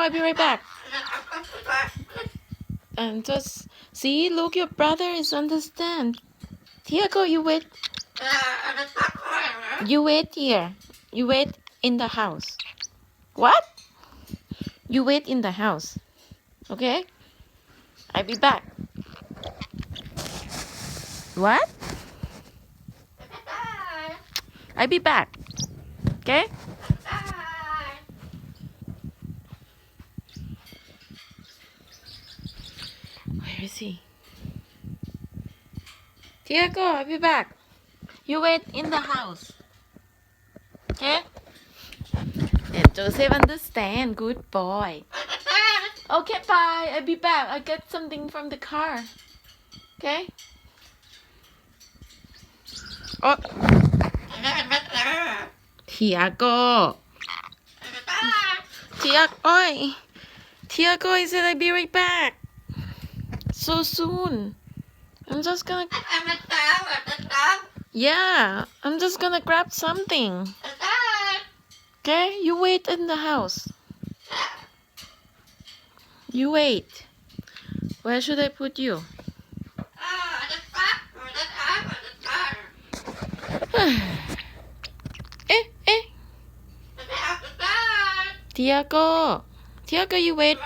I'll be right back. And just see, look, your brother is understand. Tiago, you wait. You wait here. You wait in the house. What? You wait in the house. Okay? I'll be back. What? I'll be back. Okay? Where is he? Tiago, I'll be back. You wait in the house. Okay? And Joseph understand. Good boy. Okay, bye. I'll be back. I get something from the car. Okay? Oh. Tiago. Tiago. Tiago, I said I'll be right back. So soon. I'm just gonna... Yeah, I'm just gonna grab something. Okay? You wait in the house. You wait. Where should I put you? Tiago. Tiago, you wait.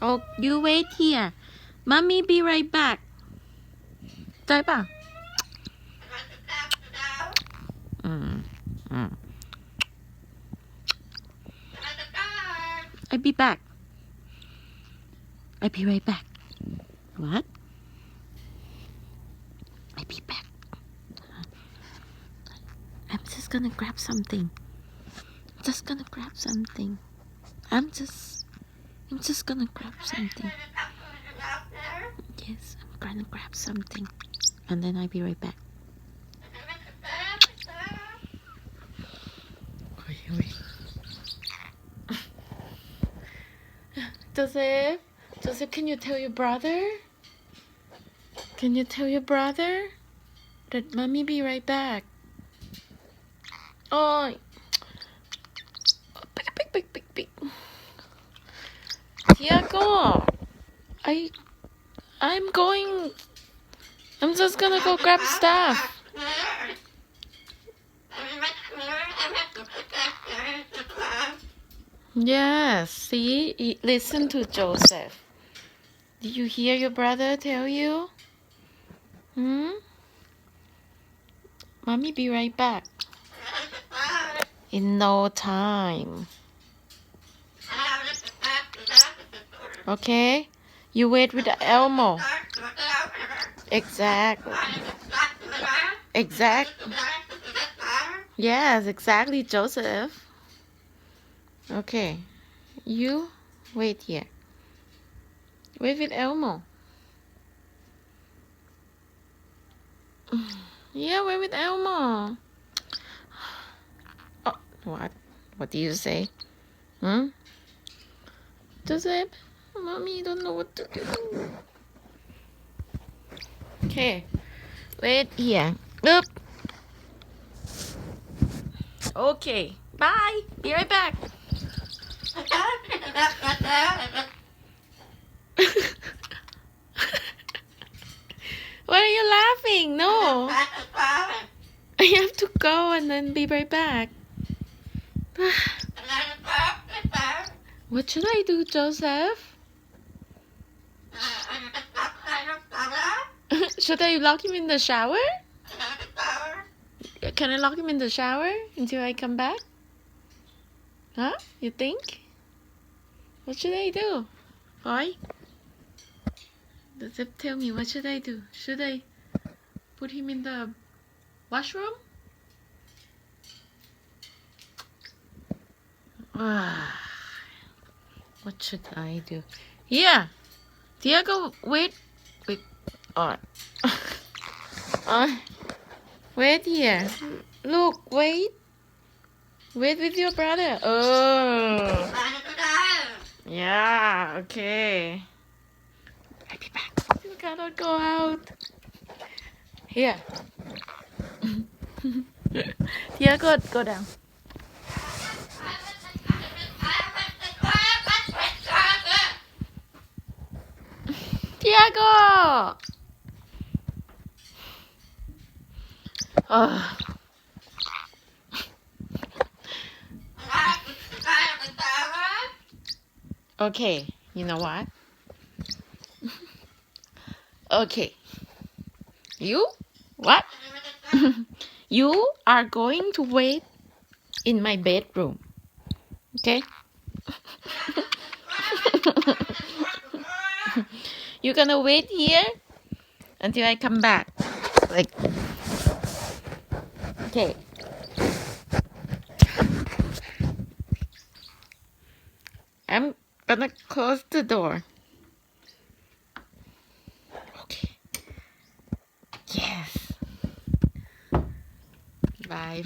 Oh, you wait here. Mommy be right back. ได้ป่ะI'll be back. I'll be right back. What? I'll be back. I'm just gonna grab something. Just gonna grab something. I'm just gonna grab something. Yes, I'm gonna grab something. And then I'll be right back. Joseph, can you tell your brother? Can you tell your brother that mommy be right back? Oh, big. Tiago, I'm just gonna go grab stuff. Yes, see, listen to Joseph. Did you hear your brother tell you? Mommy be right back. In no time. Okay? You wait with Elmo. Exactly. Yes, exactly, Joseph. Okay. You wait here. Wait with Elmo. Yeah, wait with Elmo. Oh, what? What do you say? Joseph, mommy don't know what to do. Okay. Wait here. Up. Okay. Bye. Be right back. Why are you laughing? No. I have to go and then be right back. What should I do, Joseph? Should I lock him in the shower? Can I lock him in the shower until I come back? Huh? You think? What should I do? Boy? Joseph, tell me, what should I do? Should I put him in the washroom? What should I do? Yeah. Tiago, wait. Wait here. Look, wait. Wait with your brother. Oh. Yeah, okay. I'll be back. You cannot go out. Here. Tiago, go down. Ugh. Okay, you know what? Okay. You? What? You are going to wait in my bedroom. Okay? You're gonna wait here until I come back. Like, okay. I'm gonna close the door. Okay. Yes. Bye.